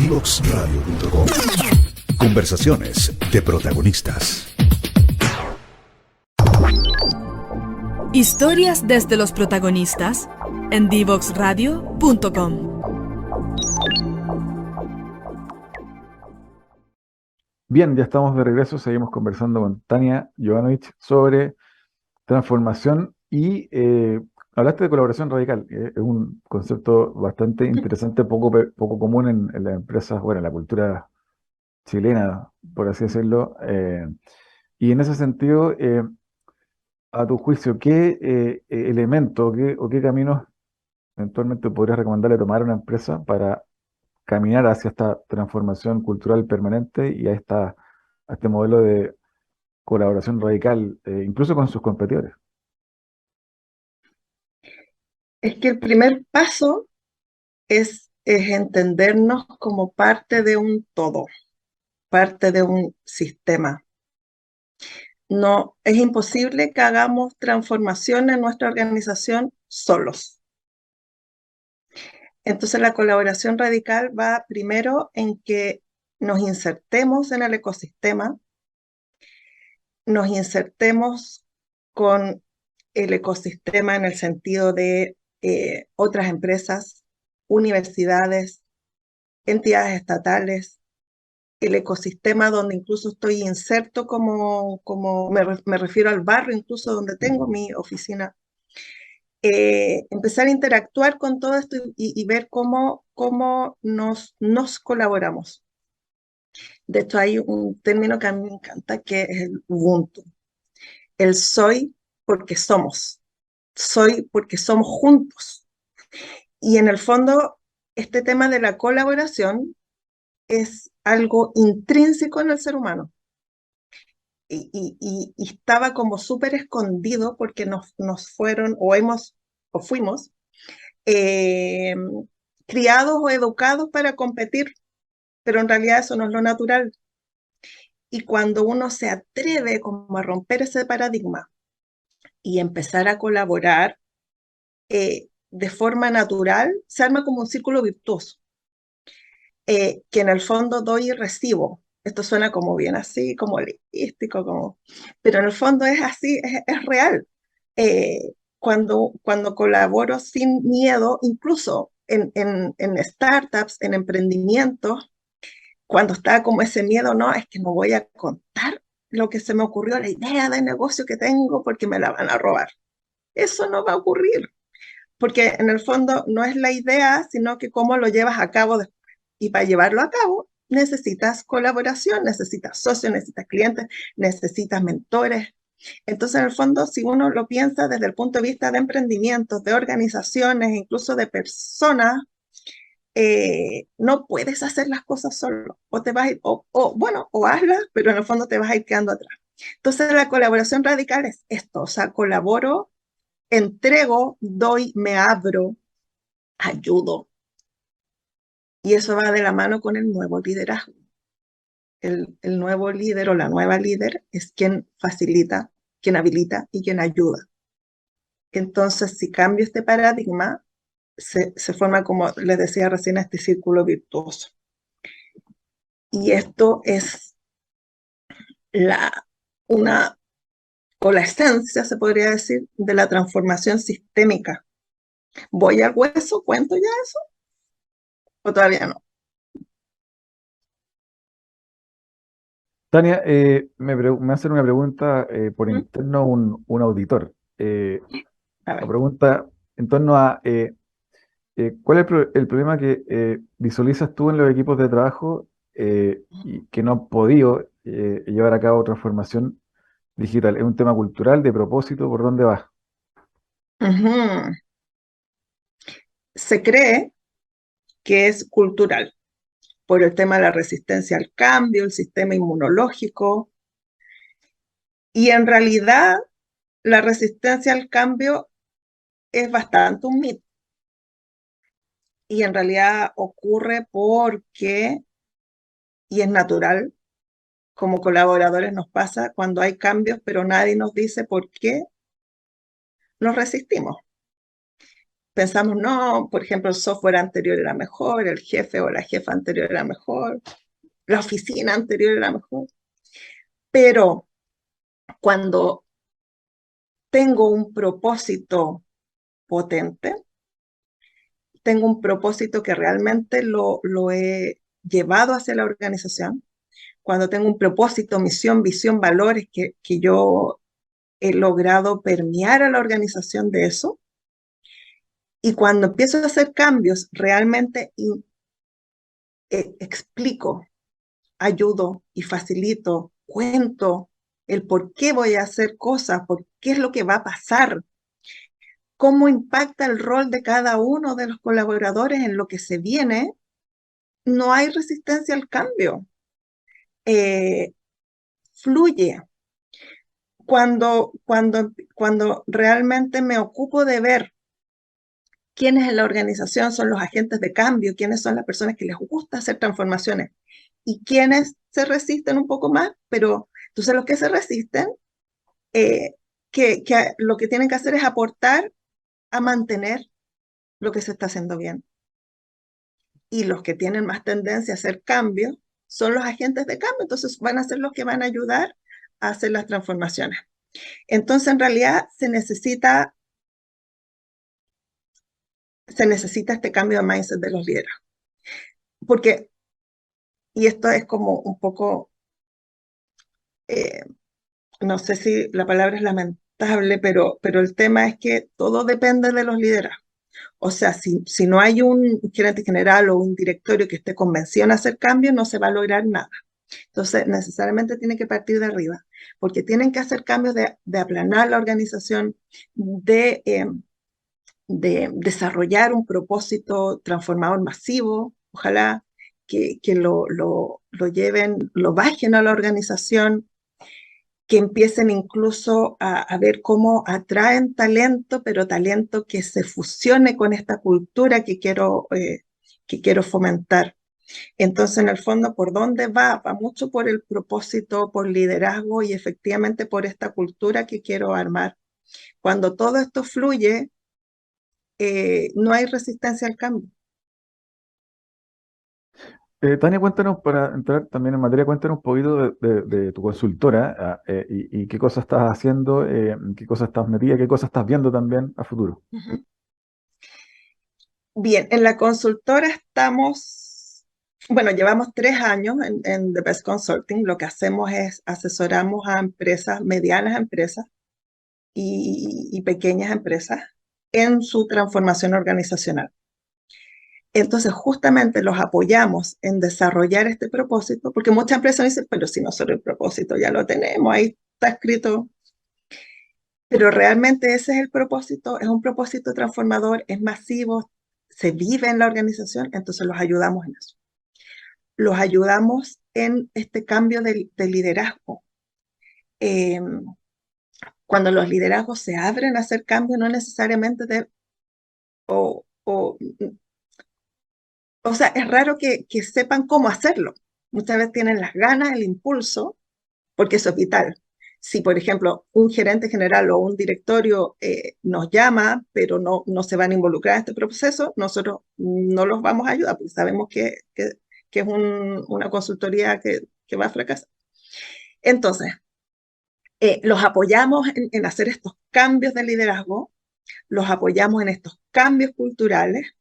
Divoxradio.com. Conversaciones de protagonistas. Historias desde los protagonistas en Divoxradio.com. Bien, ya estamos de regreso, seguimos conversando con Tania Jovanovic sobre transformación y hablaste de colaboración radical, es un concepto bastante interesante, poco común en las empresas, bueno, en la cultura chilena, por así decirlo. Y en ese sentido, a tu juicio, ¿qué elemento o qué caminos eventualmente podrías recomendarle tomar a una empresa para caminar hacia esta transformación cultural permanente y a este modelo de colaboración radical, incluso con sus competidores? Es que el primer paso es entendernos como parte de un todo, parte de un sistema. No, es imposible que hagamos transformación en nuestra organización solos. Entonces la colaboración radical va primero en que nos insertemos en el ecosistema, nos insertemos con el ecosistema en el sentido de otras empresas, universidades, entidades estatales, el ecosistema donde incluso estoy inserto me refiero al barrio incluso donde tengo mi oficina. Empezar a interactuar con todo esto y ver cómo nos colaboramos. De hecho, hay un término que a mí me encanta que es el Ubuntu. El soy porque somos. Soy porque somos juntos. Y en el fondo, este tema de la colaboración es algo intrínseco en el ser humano. Y estaba como súper escondido porque nos fueron o fuimos criados o educados para competir, pero en realidad eso no es lo natural. Y cuando uno se atreve como a romper ese paradigma y empezar a colaborar de forma natural, se arma como un círculo virtuoso, que en el fondo doy y recibo. Esto suena como bien así, como holístico, pero en el fondo es así, es real. Cuando colaboro sin miedo, incluso en startups, en emprendimientos, cuando está como ese miedo, no, es que no voy a contar lo que se me ocurrió, la idea de negocio que tengo, porque me la van a robar. Eso no va a ocurrir, porque en el fondo no es la idea, sino que cómo lo llevas a cabo después. Y para llevarlo a cabo, necesitas colaboración, necesitas socios, necesitas clientes, necesitas mentores. Entonces, en el fondo, si uno lo piensa desde el punto de vista de emprendimientos, de organizaciones, incluso de personas, no puedes hacer las cosas solo, o te vas a ir, o hazlas, pero en el fondo te vas a ir quedando atrás. Entonces la colaboración radical es esto, o sea, colaboro, entrego, doy, me abro, ayudo, y eso va de la mano con el nuevo liderazgo. El nuevo líder o la nueva líder es quien facilita, quien habilita y quien ayuda. Entonces, si cambio este paradigma, se forma, como les decía recién, este círculo virtuoso. Y esto es la esencia, se podría decir, de la transformación sistémica. ¿Voy al hueso? ¿Cuento ya eso? ¿O todavía no? Tania, me hacen una pregunta por interno un auditor. A La ver. pregunta en torno a ¿cuál es el problema que visualizas tú en los equipos de trabajo y que no han podido llevar a cabo transformación digital? ¿Es un tema cultural, de propósito? ¿Por dónde vas? Ujú. Se cree que es cultural por el tema de la resistencia al cambio, el sistema inmunológico, y en realidad la resistencia al cambio es bastante un mito. Y en realidad ocurre porque, y es natural, como colaboradores nos pasa cuando hay cambios, pero nadie nos dice por qué nos resistimos. pensamos, no, por ejemplo, el software anterior era mejor, el jefe o la jefa anterior era mejor, la oficina anterior era mejor. Pero cuando tengo un propósito potente, tengo un propósito que realmente lo he llevado hacia la organización, cuando tengo un propósito, misión, visión, valores que yo he logrado permear a la organización de eso, y cuando empiezo a hacer cambios, realmente explico, ayudo y facilito, cuento el por qué voy a hacer cosas, por qué es lo que va a pasar, cómo impacta el rol de cada uno de los colaboradores en lo que se viene, no hay resistencia al cambio. Eh, Fluye. Cuando realmente me ocupo de ver quiénes en la organización son los agentes de cambio, quiénes son las personas que les gusta hacer transformaciones y quiénes se resisten un poco más, pero entonces los que se resisten, eh, que lo que tienen que hacer es aportar a mantener lo que se está haciendo bien. Y los que tienen más tendencia a hacer cambios son los agentes de cambio, entonces van a ser los que van a ayudar a hacer las transformaciones. Entonces, en realidad, se necesita este cambio de mindset de los líderes. Porque, y esto es como un poco, no sé si la palabra es lamentable, pero el tema es que todo depende de los líderes. O sea, si no hay un gerente general o un directorio que esté convencido en hacer cambios, no se va a lograr nada. Entonces, necesariamente tiene que partir de arriba, porque tienen que hacer cambios de aplanar la organización, de desarrollar un propósito transformador masivo, ojalá que lo lleven, lo bajen a la organización, que empiecen incluso a ver cómo atraen talento, pero talento que se fusione con esta cultura que quiero fomentar. Entonces, en el fondo, ¿por dónde va? Va mucho por el propósito, por liderazgo y efectivamente por esta cultura que quiero armar. Cuando todo esto fluye, no hay resistencia al cambio. Tania, cuéntanos, para entrar también en materia, cuéntanos un poquito de tu consultora, y qué cosas estás haciendo, qué cosas estás metida, qué cosas estás viendo también a futuro. Ujú. Bien, en la consultora estamos, bueno, llevamos 3 años en The Best Consulting. Lo que hacemos es asesoramos a empresas, medianas empresas y pequeñas empresas en su transformación organizacional. Entonces, justamente los apoyamos en desarrollar este propósito, porque muchas empresas dicen, pero si nosotros el propósito ya lo tenemos, ahí está escrito. Pero realmente ese es el propósito, es un propósito transformador, es masivo, se vive en la organización, entonces los ayudamos en eso. Los ayudamos en este cambio de liderazgo. Eh, Cuando los liderazgos se abren a hacer cambios, no necesariamente o sea, es raro que sepan cómo hacerlo. Muchas veces tienen las ganas, el impulso, porque eso es vital. Si, por ejemplo, un gerente general o un directorio nos llama, pero no se van a involucrar en este proceso, nosotros no los vamos a ayudar, porque sabemos que es una consultoría que va a fracasar. Entonces, los apoyamos en hacer estos cambios de liderazgo, los apoyamos en estos cambios culturales.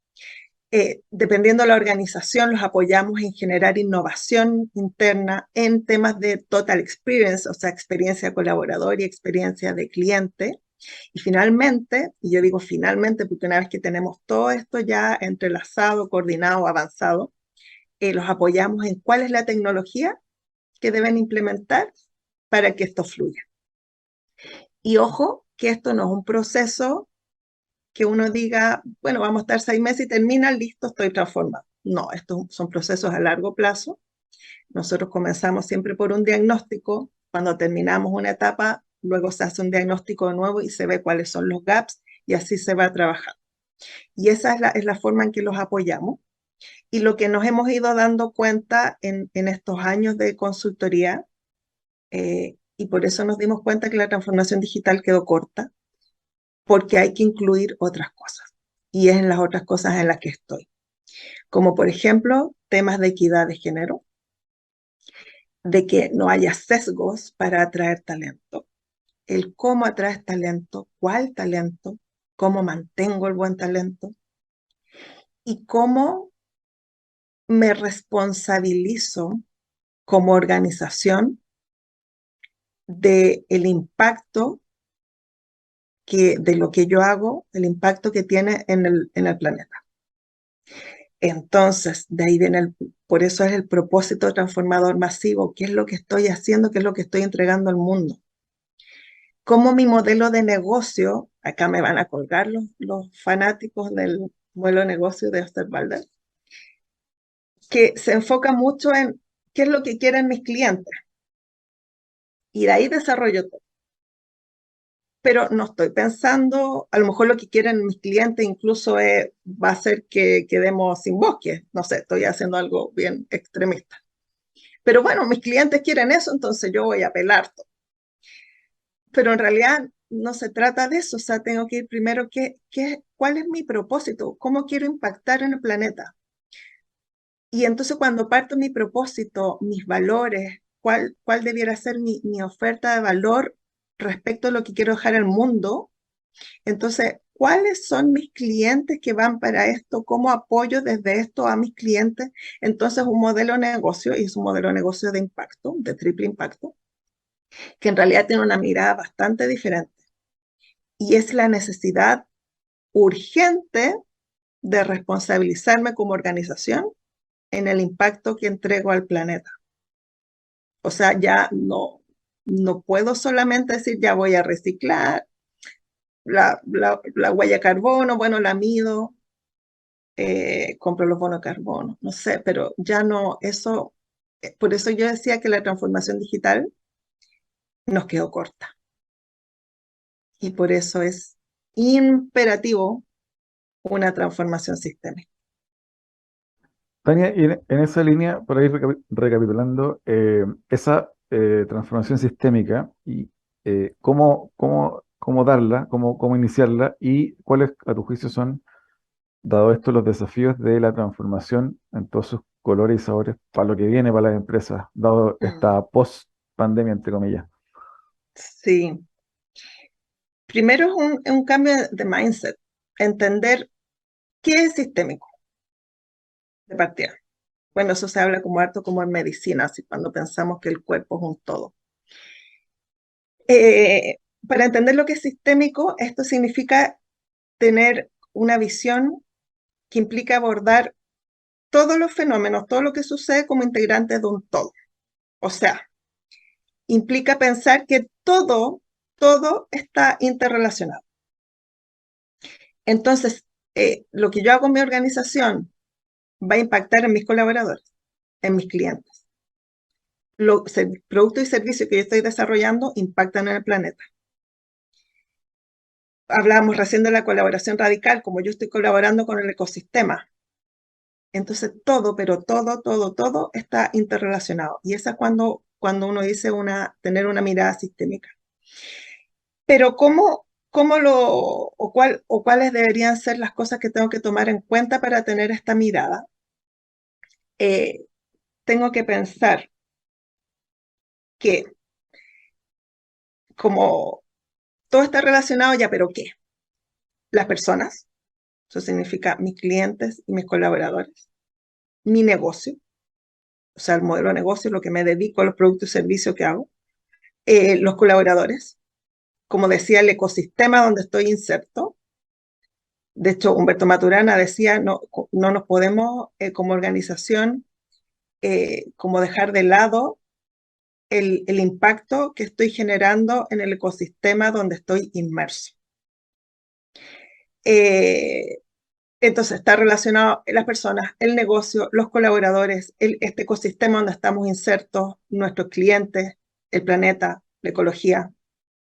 Dependiendo de la organización, los apoyamos en generar innovación interna en temas de total experience, o sea, experiencia colaborador y experiencia de cliente. Y finalmente, y yo digo finalmente porque una vez que tenemos todo esto ya entrelazado, coordinado, avanzado, los apoyamos en cuál es la tecnología que deben implementar para que esto fluya. Y ojo, que esto no es un proceso que uno diga, bueno, vamos a estar 6 meses y termina, listo, estoy transformado. No, estos son procesos a largo plazo. Nosotros comenzamos siempre por un diagnóstico. Cuando terminamos una etapa, luego se hace un diagnóstico de nuevo y se ve cuáles son los gaps y así se va a trabajar. Y esa es la forma en que los apoyamos. Y lo que nos hemos ido dando cuenta en estos años de consultoría, y por eso nos dimos cuenta que la transformación digital quedó corta, porque hay que incluir otras cosas. y es en las otras cosas en las que estoy. Como por ejemplo, temas de equidad de género, de que no haya sesgos para atraer talento, el cómo atraes talento, cuál talento, cómo mantengo el buen talento y cómo me responsabilizo como organización del impacto de lo que yo hago, el impacto que tiene en el planeta. Entonces, de ahí viene por eso es el propósito transformador masivo. ¿Qué es lo que estoy haciendo? ¿Qué es lo que estoy entregando al mundo? Cómo mi modelo de negocio, acá me van a colgar los fanáticos del modelo de negocio de Osterwalder, que se enfoca mucho en qué es lo que quieren mis clientes. Y de ahí desarrollo todo. Pero no estoy pensando, a lo mejor lo que quieren mis clientes incluso va a ser que quedemos sin bosque. No sé, estoy haciendo algo bien extremista. Pero bueno, mis clientes quieren eso, entonces yo voy a apelar todo. Pero en realidad no se trata de eso, o sea, tengo que ir primero, ¿cuál es mi propósito? ¿Cómo quiero impactar en el planeta? Y entonces cuando parto mi propósito, mis valores, cuál debiera ser mi oferta de valor respecto a lo que quiero dejar al mundo, entonces, ¿cuáles son mis clientes que van para esto? ¿Cómo apoyo desde esto a mis clientes? Entonces, un modelo de negocio, y es un modelo de negocio de impacto, de triple impacto, que en realidad tiene una mirada bastante diferente. Y es la necesidad urgente de responsabilizarme como organización en el impacto que entrego al planeta. O sea, ya no puedo solamente decir, ya voy a reciclar, la huella de carbono, bueno, la mido, compro los bonos de carbono, no sé, pero ya no, eso, por eso yo decía que la transformación digital nos quedó corta. Y por eso es imperativo una transformación sistémica. Tania, y en esa línea, para ir recapitulando, esa transformación sistémica y cómo darla, cómo iniciarla y cuáles, a tu juicio, son, dado esto, los desafíos de la transformación en todos sus colores y sabores para lo que viene para las empresas, dado esta post-pandemia, entre comillas. Sí. Primero es un cambio de mindset, entender qué es sistémico de partida. Bueno, eso se habla como harto como en medicina, así cuando pensamos que el cuerpo es un todo. Para entender lo que es sistémico, esto significa tener una visión que implica abordar todos los fenómenos, todo lo que sucede como integrantes de un todo. O sea, implica pensar que todo está interrelacionado. Entonces, lo que yo hago en mi organización va a impactar en mis colaboradores, en mis clientes. Los productos y servicios que yo estoy desarrollando impactan en el planeta. Hablábamos recién de la colaboración radical, como yo estoy colaborando con el ecosistema. Entonces pero todo está interrelacionado. Y esa es cuando uno dice tener una mirada sistémica. Pero cuáles deberían ser las cosas que tengo que tomar en cuenta para tener esta mirada? Tengo que pensar que como todo está relacionado ya, ¿pero qué? Las personas, eso significa mis clientes y mis colaboradores, mi negocio, o sea, el modelo de negocio, lo que me dedico a los productos y servicios que hago, los colaboradores, como decía, el ecosistema donde estoy inserto. De hecho, Humberto Maturana decía, no nos podemos como organización como dejar de lado el impacto que estoy generando en el ecosistema donde estoy inmerso. Entonces, está relacionado las personas, el negocio, los colaboradores, este ecosistema donde estamos insertos, nuestros clientes, el planeta, la ecología,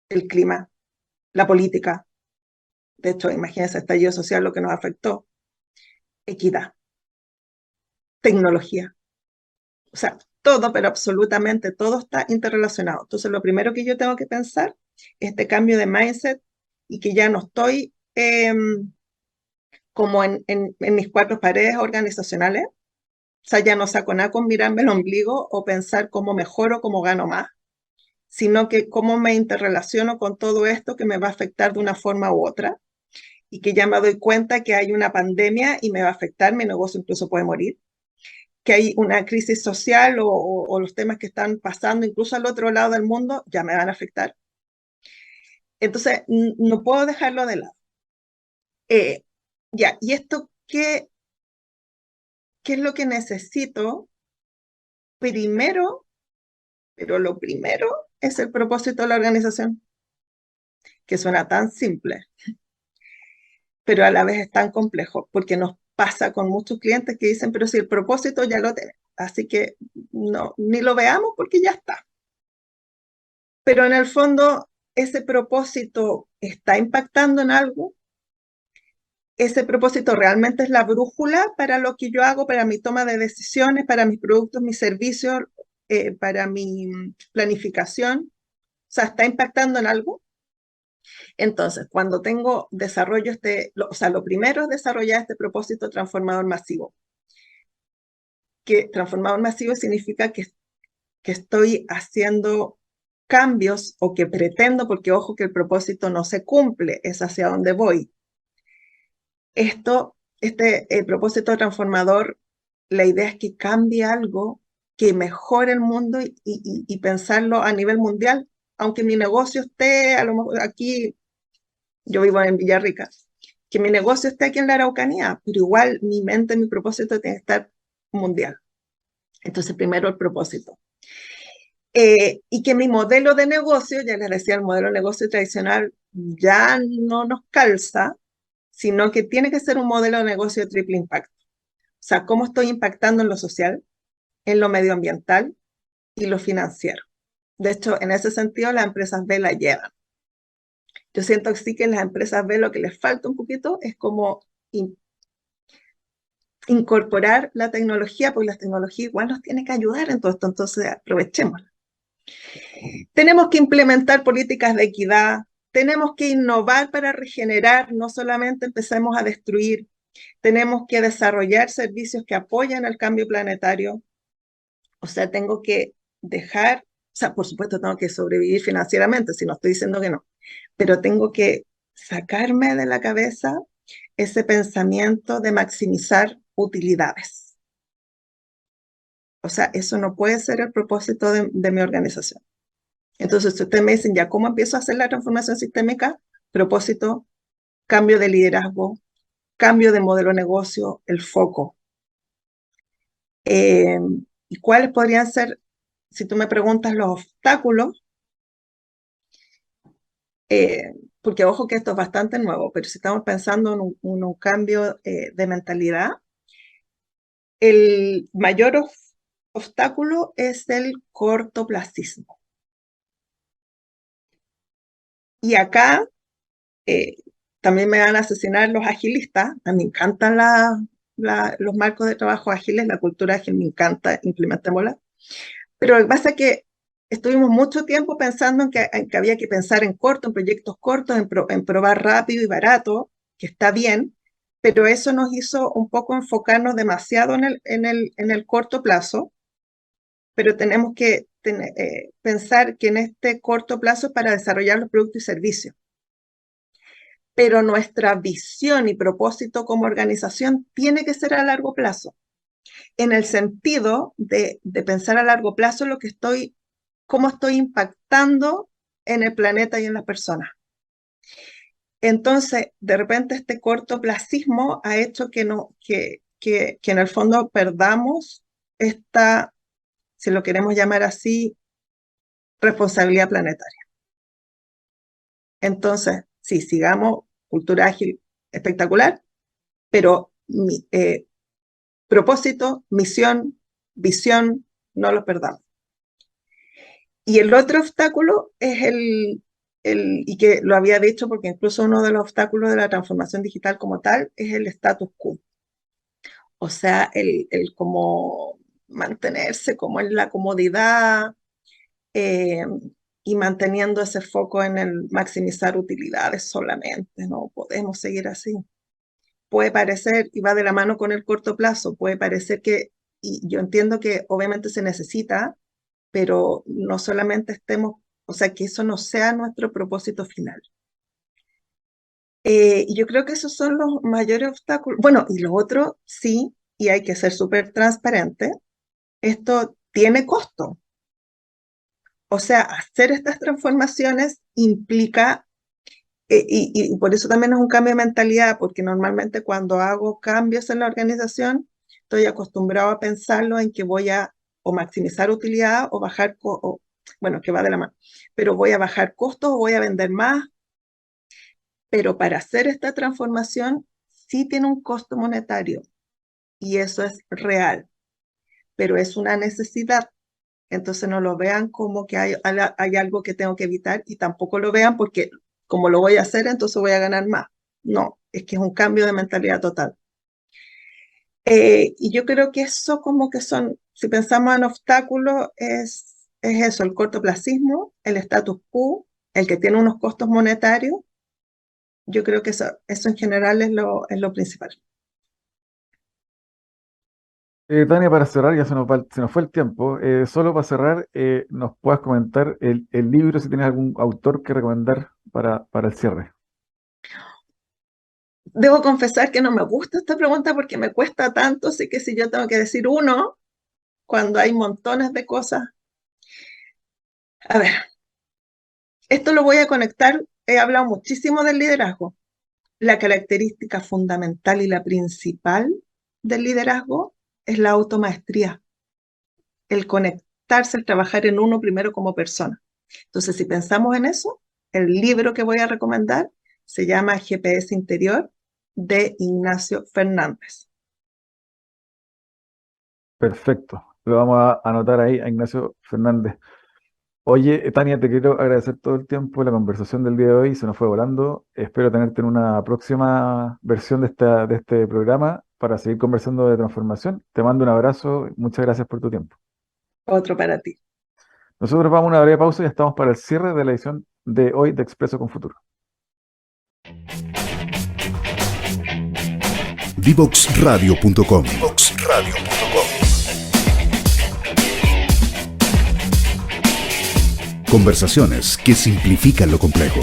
el clima, la política. De hecho, imagínense, estallido social, lo que nos afectó. Equidad, tecnología. O sea, todo, pero absolutamente todo está interrelacionado. Entonces, lo primero que yo tengo que pensar es este cambio de mindset y que ya no estoy como en mis cuatro paredes organizacionales. O sea, ya no saco nada con mirarme el ombligo o pensar cómo mejoro, cómo gano más, sino que cómo me interrelaciono con todo esto que me va a afectar de una forma u otra y que ya me doy cuenta que hay una pandemia y me va a afectar, mi negocio incluso puede morir, que hay una crisis social o los temas que están pasando incluso al otro lado del mundo ya me van a afectar. Entonces, no puedo dejarlo de lado. Ya, ¿y esto qué es lo que necesito? Primero, pero lo primero es el propósito de la organización, que suena tan simple, pero a la vez es tan complejo, porque nos pasa con muchos clientes que dicen, pero si el propósito ya lo tenemos, así que no, ni lo veamos porque ya está. Pero en el fondo, ese propósito está impactando en algo. Ese propósito realmente es la brújula para lo que yo hago, para mi toma de decisiones, para mis productos, mis servicios, para mi planificación. O sea, está impactando en algo. Entonces, cuando desarrollo o sea, lo primero es desarrollar este propósito transformador masivo. Que transformador masivo significa que estoy haciendo cambios o que pretendo, porque ojo que el propósito no se cumple, es hacia donde voy. El propósito transformador, la idea es que cambie algo, que mejore el mundo y pensarlo a nivel mundial, aunque mi negocio esté, a lo mejor aquí, yo vivo en Villarrica, que mi negocio esté aquí en la Araucanía, pero igual mi mente, mi propósito tiene que estar mundial. Entonces, primero el propósito. Y que mi modelo de negocio, ya les decía, el modelo de negocio tradicional ya no nos calza, sino que tiene que ser un modelo de negocio de triple impacto. O sea, cómo estoy impactando en lo social, en lo medioambiental y lo financiero. De hecho, en ese sentido, las empresas B la llevan. Yo siento que sí que las empresas B lo que les falta un poquito es como incorporar la tecnología, porque la tecnología igual nos tiene que ayudar en todo esto, entonces aprovechémosla. Tenemos que implementar políticas de equidad, tenemos que innovar para regenerar, no solamente empecemos a destruir, tenemos que desarrollar servicios que apoyan el cambio planetario, o sea, tengo que dejar, o sea, por supuesto tengo que sobrevivir financieramente, si no estoy diciendo que no, pero tengo que sacarme de la cabeza ese pensamiento de maximizar utilidades. O sea, eso no puede ser el propósito de mi organización. Entonces, si ustedes me dicen, ya, ¿cómo empiezo a hacer la transformación sistémica? Propósito, cambio de liderazgo, cambio de modelo de negocio, el foco. ¿Y cuáles podrían ser, si tú me preguntas, los obstáculos? Porque ojo que esto es bastante nuevo, pero si estamos pensando en un cambio de mentalidad, el mayor obstáculo es el cortoplacismo. Y acá también me van a asesinar los agilistas. A mí me encantan los marcos de trabajo ágiles, la cultura ágil me encanta, implementémosla. Pero lo que pasa es que estuvimos mucho tiempo pensando en que había que pensar en corto, en proyectos cortos, en probar rápido y barato, que está bien, pero eso nos hizo un poco enfocarnos demasiado en el corto plazo, pero tenemos que pensar que en este corto plazo es para desarrollar los productos y servicios. Pero nuestra visión y propósito como organización tiene que ser a largo plazo, en el sentido de pensar a largo plazo cómo estoy impactando en el planeta y en las personas. Entonces, de repente este cortoplacismo ha hecho que en el fondo perdamos esta, si lo queremos llamar así, responsabilidad planetaria. Entonces, sí, sigamos, cultura ágil espectacular, pero propósito, misión, visión, no los perdamos. Y el otro obstáculo es y que lo había dicho porque incluso uno de los obstáculos de la transformación digital como tal es el status quo. O sea, el como mantenerse como en la comodidad y manteniendo ese foco en el maximizar utilidades solamente. No podemos seguir así. puede parecer, y va de la mano con el corto plazo, puede parecer que, y yo entiendo que obviamente se necesita, pero no solamente estemos, o sea, que eso no sea nuestro propósito final. Y yo creo que esos son los mayores obstáculos. Bueno, y lo otro, sí, y hay que ser súper transparente, esto tiene costo. O sea, hacer estas transformaciones implica, y por eso también es un cambio de mentalidad, porque normalmente cuando hago cambios en la organización, estoy acostumbrado a pensarlo en que voy a o maximizar utilidad o bajar, bueno, que va de la mano, pero voy a bajar costos o voy a vender más. Pero para hacer esta transformación sí tiene un costo monetario y eso es real, pero es una necesidad. Entonces no lo vean como que hay algo que tengo que evitar y tampoco lo vean porque como lo voy a hacer, entonces voy a ganar más. No, es que es un cambio de mentalidad total. Y yo creo que eso como que son, si pensamos en obstáculos, es eso, el cortoplacismo, el status quo, el que tiene unos costos monetarios. Yo creo que eso en general es lo principal. Tania, para cerrar, ya se nos fue el tiempo. Solo para cerrar, ¿nos puedas comentar el libro, si tienes algún autor que recomendar para el cierre? Debo confesar que no me gusta esta pregunta porque me cuesta tanto, así que si yo tengo que decir uno, cuando hay montones de cosas. A ver, esto lo voy a conectar, he hablado muchísimo del liderazgo. La característica fundamental y la principal del liderazgo es la automaestría, el conectarse, el trabajar en uno primero como persona. Entonces, si pensamos en eso, el libro que voy a recomendar se llama GPS Interior de Ignacio Fernández. Perfecto. Lo vamos a anotar ahí a Ignacio Fernández. Oye, Tania, te quiero agradecer todo el tiempo. La conversación del día de hoy se nos fue volando. Espero tenerte en una próxima versión de este programa para seguir conversando de transformación. Te mando un abrazo. Muchas gracias por tu tiempo. Otro para ti. Nosotros vamos a una breve pausa y ya estamos para el cierre de la edición de hoy de Expreso con Futuro. Divoxradio.com. Conversaciones que simplifican lo complejo.